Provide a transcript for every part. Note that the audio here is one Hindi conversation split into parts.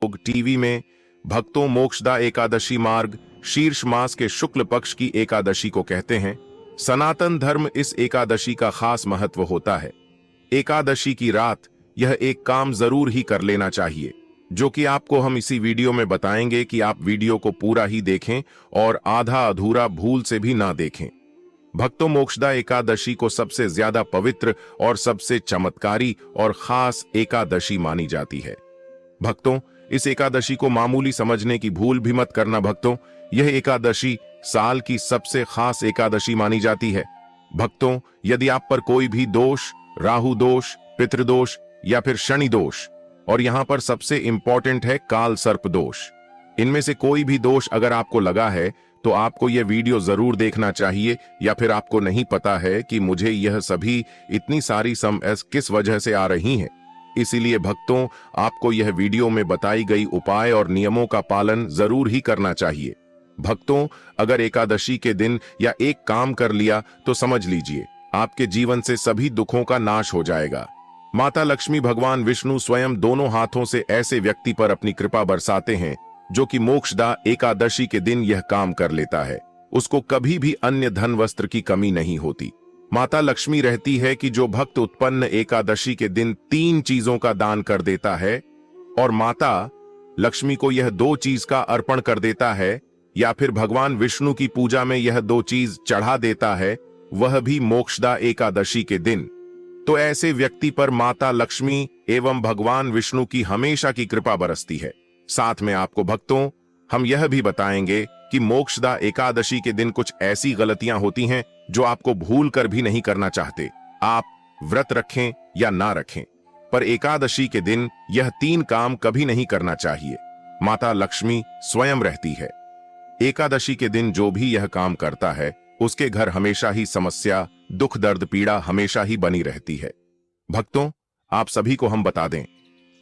लोग टीवी में भक्तों मोक्षदा एकादशी मार्ग शीर्ष मास के शुक्ल पक्ष की एकादशी को कहते हैं। सनातन धर्म इस एकादशी का खास महत्व होता है। एकादशी की रात यह एक काम जरूर ही कर लेना चाहिए, जो कि आपको हम इसी वीडियो में बताएंगे कि आप वीडियो को पूरा ही देखें और आधा अधूरा भूल से भी ना देखें। भक्तों मोक्षदा एकादशी को सबसे ज्यादा पवित्र और सबसे चमत्कारी और खास एकादशी मानी जाती है। भक्तों इस एकादशी को मामूली समझने की भूल भी मत करना। भक्तों यह एकादशी साल की सबसे खास एकादशी मानी जाती है। भक्तों यदि आप पर कोई भी दोष, राहु दोष, पितृदोष या फिर शनि दोष, और यहां पर सबसे इंपॉर्टेंट है काल सर्प दोष, इनमें से कोई भी दोष अगर आपको लगा है तो आपको यह वीडियो जरूर देखना चाहिए। या फिर आपको नहीं पता है कि मुझे यह सभी इतनी सारी समस्याएं किस वजह से आ रही हैं, इसीलिए भक्तों आपको यह वीडियो में बताई गई उपाय और नियमों का पालन जरूर ही करना चाहिए। भक्तों अगर एकादशी के दिन या एक काम कर लिया तो समझ लीजिए आपके जीवन से सभी दुखों का नाश हो जाएगा। माता लक्ष्मी भगवान विष्णु स्वयं दोनों हाथों से ऐसे व्यक्ति पर अपनी कृपा बरसाते हैं जो कि मोक्षदा एकादशी के दिन यह काम कर लेता है। उसको कभी भी अन्य धन वस्त्र की कमी नहीं होती। माता लक्ष्मी रहती है कि जो भक्त उत्पन्न एकादशी के दिन 3 चीजों का दान कर देता है और माता लक्ष्मी को यह 2 चीज का अर्पण कर देता है या फिर भगवान विष्णु की पूजा में यह 2 चीज चढ़ा देता है, वह भी मोक्षदा एकादशी के दिन, तो ऐसे व्यक्ति पर माता लक्ष्मी एवं भगवान विष्णु की हमेशा की कृपा बरसती है। साथ में आपको भक्तों हम यह भी बताएंगे कि मोक्षदा एकादशी के दिन कुछ ऐसी गलतियां होती हैं जो आपको भूल कर भी नहीं करना चाहते। आप व्रत रखें या ना रखें, पर एकादशी के दिन यह 3 काम कभी नहीं करना चाहिए। माता लक्ष्मी स्वयं रहती है। एकादशी के दिन जो भी यह काम करता है उसके घर हमेशा ही समस्या, दुख, दर्द, पीड़ा हमेशा ही बनी रहती है। भक्तों आप सभी को हम बता दें,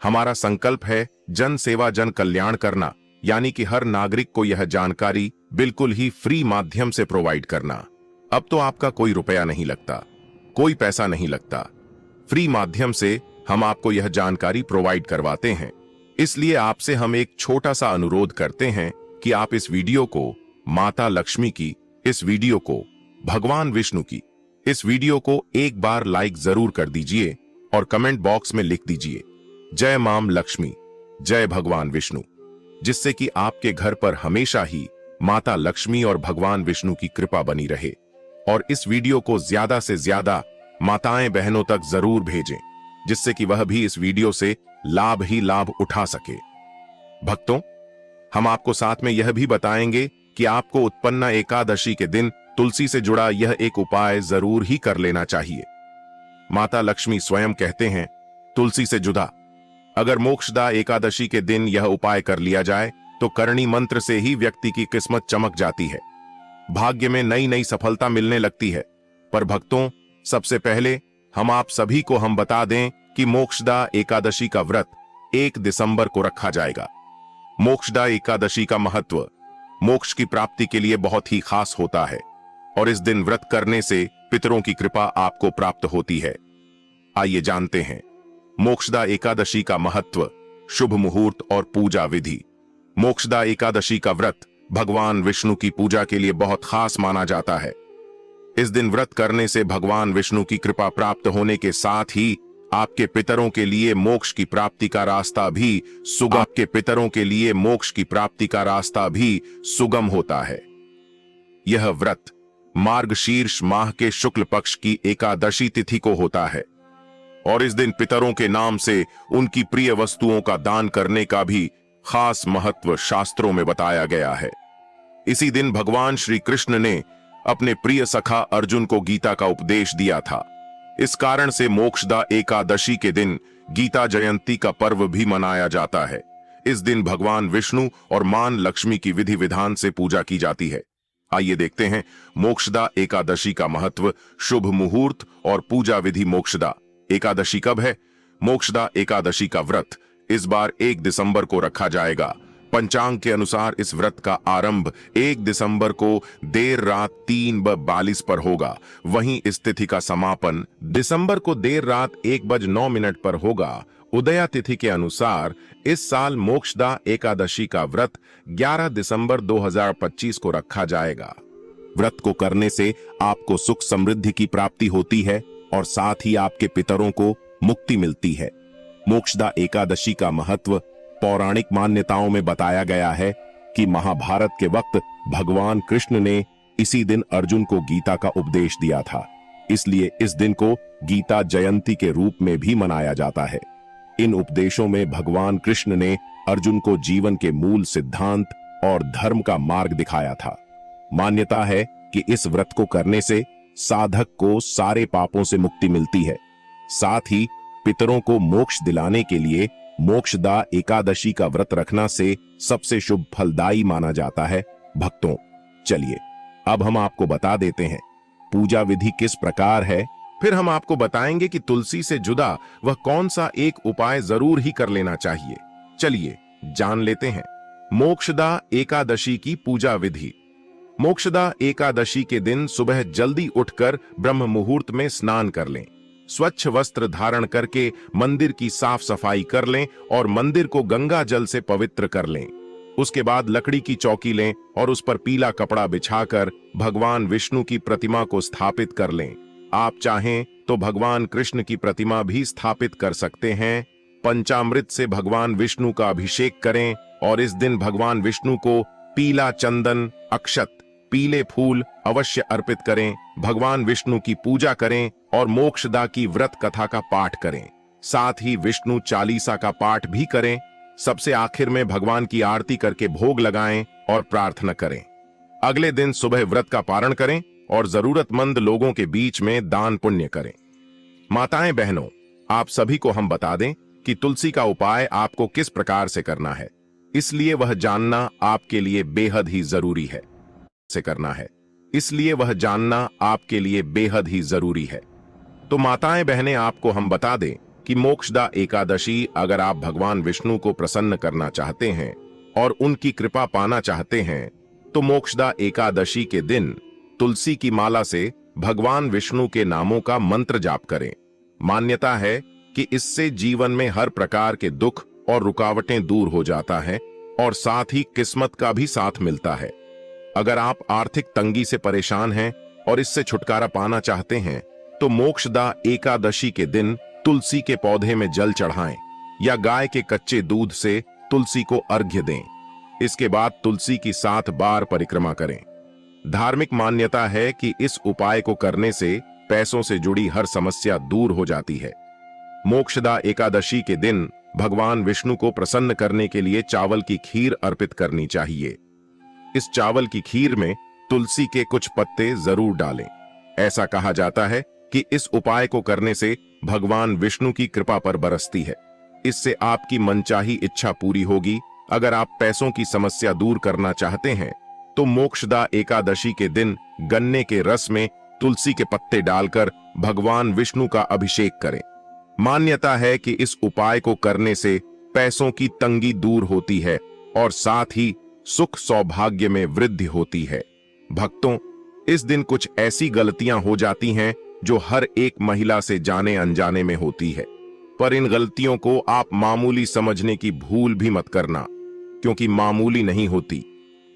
हमारा संकल्प है जन सेवा जन कल्याण करना, यानी कि हर नागरिक को यह जानकारी बिल्कुल ही फ्री माध्यम से प्रोवाइड करना। अब तो आपका कोई रुपया नहीं लगता, कोई पैसा नहीं लगता, फ्री माध्यम से हम आपको यह जानकारी प्रोवाइड करवाते हैं। इसलिए आपसे हम एक छोटा सा अनुरोध करते हैं कि आप इस वीडियो को माता लक्ष्मी की, इस वीडियो को भगवान विष्णु की, इस वीडियो को एक बार लाइक जरूर कर दीजिए और कमेंट बॉक्स में लिख दीजिए जय माम लक्ष्मी, जय भगवान विष्णु, जिससे कि आपके घर पर हमेशा ही माता लक्ष्मी और भगवान विष्णु की कृपा बनी रहे। और इस वीडियो को ज्यादा से ज्यादा माताएं बहनों तक जरूर भेजें, जिससे कि वह भी इस वीडियो से लाभ ही लाभ उठा सके। भक्तों हम आपको साथ में यह भी बताएंगे कि आपको उत्पन्न एकादशी के दिन तुलसी से जुड़ा यह एक उपाय जरूर ही कर लेना चाहिए। माता लक्ष्मी स्वयं कहते हैं तुलसी से जुदा अगर मोक्षदा एकादशी के दिन यह उपाय कर लिया जाए तो करणी मंत्र से ही व्यक्ति की किस्मत चमक जाती है, भाग्य में नई नई सफलता मिलने लगती है। पर भक्तों सबसे पहले हम आप सभी को हम बता दें कि मोक्षदा एकादशी का व्रत 1 दिसंबर को रखा जाएगा। मोक्षदा एकादशी का महत्व मोक्ष की प्राप्ति के लिए बहुत ही खास होता है और इस दिन व्रत करने से पितरों की कृपा आपको प्राप्त होती है। आइए जानते हैं मोक्षदा एकादशी का महत्व, शुभ मुहूर्त और पूजा विधि। मोक्षदा एकादशी का व्रत भगवान विष्णु की पूजा के लिए बहुत खास माना जाता है। इस दिन व्रत करने से भगवान विष्णु की कृपा प्राप्त होने के साथ ही आपके पितरों के लिए मोक्ष की प्राप्ति का रास्ता भी सुगम आपके पितरों के लिए मोक्ष की प्राप्ति का रास्ता भी सुगम होता है। यह व्रत मार्गशीर्ष माह के शुक्ल पक्ष की एकादशी तिथि को होता है और इस दिन पितरों के नाम से उनकी प्रिय वस्तुओं का दान करने का भी खास महत्व शास्त्रों में बताया गया है। इसी दिन भगवान श्री कृष्ण ने अपने प्रिय सखा अर्जुन को गीता का उपदेश दिया था। इस कारण से मोक्षदा एकादशी के दिन गीता जयंती का पर्व भी मनाया जाता है। इस दिन भगवान विष्णु और मां लक्ष्मी की विधि विधान से पूजा की जाती है। आइए देखते हैं मोक्षदा एकादशी का महत्व, शुभ मुहूर्त और पूजा विधि। मोक्षदा एकादशी कब है? मोक्षदा एकादशी का व्रत इस बार 1 दिसंबर को रखा जाएगा। पंचांग के अनुसार इस व्रत का आरंभ 1 दिसंबर को देर रात 3:42 पर होगा। वहीं इस तिथि का समापन दिसंबर को देर रात 1:09 पर होगा उदया तिथि के अनुसार इस साल मोक्षदा एकादशी का व्रत 11 दिसंबर 2025 को रखा जाएगा। व्रत को करने से आपको सुख समृद्धि की प्राप्ति होती है और साथ ही आपके पितरों को मुक्ति मिलती है। मोक्षदा एकादशी का महत्व पौराणिक मान्यताओं में बताया गया है कि महाभारत के वक्त भगवान कृष्ण ने इसी दिन अर्जुन को गीता का उपदेश दिया था, इसलिए इस दिन को गीता जयंती के रूप में भी मनाया जाता है। इन उपदेशों में भगवान कृष्ण ने अर्जुन को जीवन के मूल सिद्धांत और धर्म का मार्ग दिखाया था। मान्यता है कि इस व्रत को करने से साधक को सारे पापों से मुक्ति मिलती है। साथ ही पितरों को मोक्ष दिलाने के लिए मोक्षदा एकादशी का व्रत रखना से सबसे शुभ फलदायी माना जाता है। भक्तों, चलिए अब हम आपको बता देते हैं पूजा विधि किस प्रकार है। फिर हम आपको बताएंगे कि तुलसी से जुदा वह कौन सा एक उपाय जरूर ही कर लेना चाहिए। चलिए जान लेते हैं मोक्षदा एकादशी की पूजा विधि। मोक्षदा एकादशी के दिन सुबह जल्दी उठकर ब्रह्म मुहूर्त में स्नान कर लें, स्वच्छ वस्त्र धारण करके मंदिर की साफ सफाई कर लें और मंदिर को गंगा जल से पवित्र कर लें। उसके बाद लकड़ी की चौकी लें और उस पर पीला कपड़ा बिछाकर भगवान विष्णु की प्रतिमा को स्थापित कर लें। आप चाहें तो भगवान कृष्ण की प्रतिमा भी स्थापित कर सकते हैं। पंचामृत से भगवान विष्णु का अभिषेक करें और इस दिन भगवान विष्णु को पीला चंदन, अक्षत, पीले फूल अवश्य अर्पित करें। भगवान विष्णु की पूजा करें और मोक्षदा की व्रत कथा का पाठ करें। साथ ही विष्णु चालीसा का पाठ भी करें। सबसे आखिर में भगवान की आरती करके भोग लगाएं और प्रार्थना करें। अगले दिन सुबह व्रत का पारण करें और जरूरतमंद लोगों के बीच में दान पुण्य करें। माताएं बहनों, आप सभी को हम बता दें कि तुलसी का उपाय आपको किस प्रकार से करना है, इसलिए वह जानना आपके लिए बेहद ही जरूरी है। तो माताएं बहनें, आपको हम बता दें कि मोक्षदा एकादशी अगर आप भगवान विष्णु को प्रसन्न करना चाहते हैं और उनकी कृपा पाना चाहते हैं तो मोक्षदा एकादशी के दिन तुलसी की माला से भगवान विष्णु के नामों का मंत्र जाप करें। मान्यता है कि इससे जीवन में हर प्रकार के दुख और रुकावटें दूर हो जाता है और साथ ही किस्मत का भी साथ मिलता है। अगर आप आर्थिक तंगी से परेशान हैं और इससे छुटकारा पाना चाहते हैं तो मोक्षदा एकादशी के दिन तुलसी के पौधे में जल चढ़ाएं या गाय के कच्चे दूध से तुलसी को अर्घ्य दें। इसके बाद तुलसी की 7 बार परिक्रमा करें। धार्मिक मान्यता है कि इस उपाय को करने से पैसों से जुड़ी हर समस्या दूर हो जाती है। मोक्षदा एकादशी के दिन भगवान विष्णु को प्रसन्न करने के लिए चावल की खीर अर्पित करनी चाहिए। इस चावल की खीर में तुलसी के कुछ पत्ते जरूर डालें। ऐसा कहा जाता है कि इस उपाय को करने से भगवान विष्णु की कृपा पर बरसती है। इससे आपकी मनचाही इच्छा पूरी होगी। अगर आप पैसों की समस्या दूर करना चाहते हैं तो मोक्षदा एकादशी के दिन गन्ने के रस में तुलसी के पत्ते डालकर भगवान विष्णु का अभिषेक करें। मान्यता है कि इस उपाय को करने से पैसों की तंगी दूर होती है और साथ ही सुख सौभाग्य में वृद्धि होती है। भक्तों, इस दिन कुछ ऐसी गलतियां हो जाती हैं जो हर एक महिला से जाने अनजाने में होती है, पर इन गलतियों को आप मामूली समझने की भूल भी मत करना, क्योंकि मामूली नहीं होती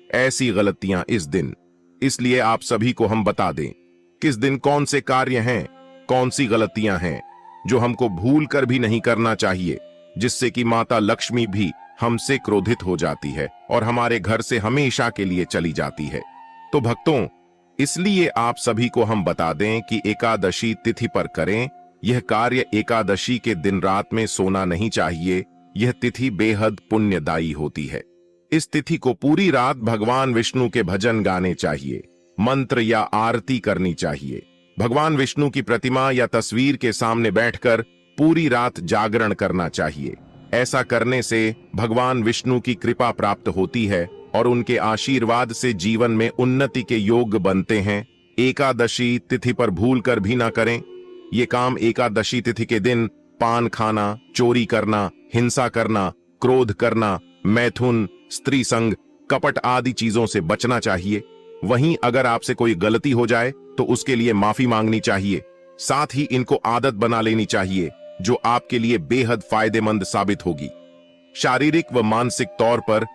ऐसी गलतियां इस दिन। इसलिए आप सभी को हम बता दें किस दिन कौन से कार्य हैं, कौन सी गलतियां हैं जो हमको भूल कर भी नहीं करना चाहिए, जिससे कि माता लक्ष्मी भी हमसे क्रोधित हो जाती है और हमारे घर से हमेशा के लिए चली जाती है। तो भक्तों, इसलिए आप सभी को हम बता दें कि एकादशी तिथि पर करें। यह कार्य एकादशी के दिन रात में सोना नहीं चाहिए। यह तिथि बेहद पुण्यदायी होती है। इस तिथि को पूरी रात भगवान विष्णु के भजन गाने चाहिए, मंत्र या आरती करनी चाहिए। भगवान विष्णु की प्रतिमा या तस्वीर के सामने बैठकर पूरी रात जागरण करना चाहिए। ऐसा करने से भगवान विष्णु की कृपा प्राप्त होती है और उनके आशीर्वाद से जीवन में उन्नति के योग बनते हैं। एकादशी तिथि पर भूल कर भी ना करें। ये काम एकादशी तिथि के दिन पान खाना, चोरी करना, हिंसा करना, क्रोध करना, मैथुन, स्त्री संग, कपट आदि चीजों से बचना चाहिए। वहीं अगर आपसे कोई गलती हो जाए तो उसके लिए माफी मांगनी चाहिए। साथ ही इनको आदत बना लेनी चाहिए। जो आपके लिए बेहद फायदेमंद साबित होगी। शारीरिक व मानसिक तौर पर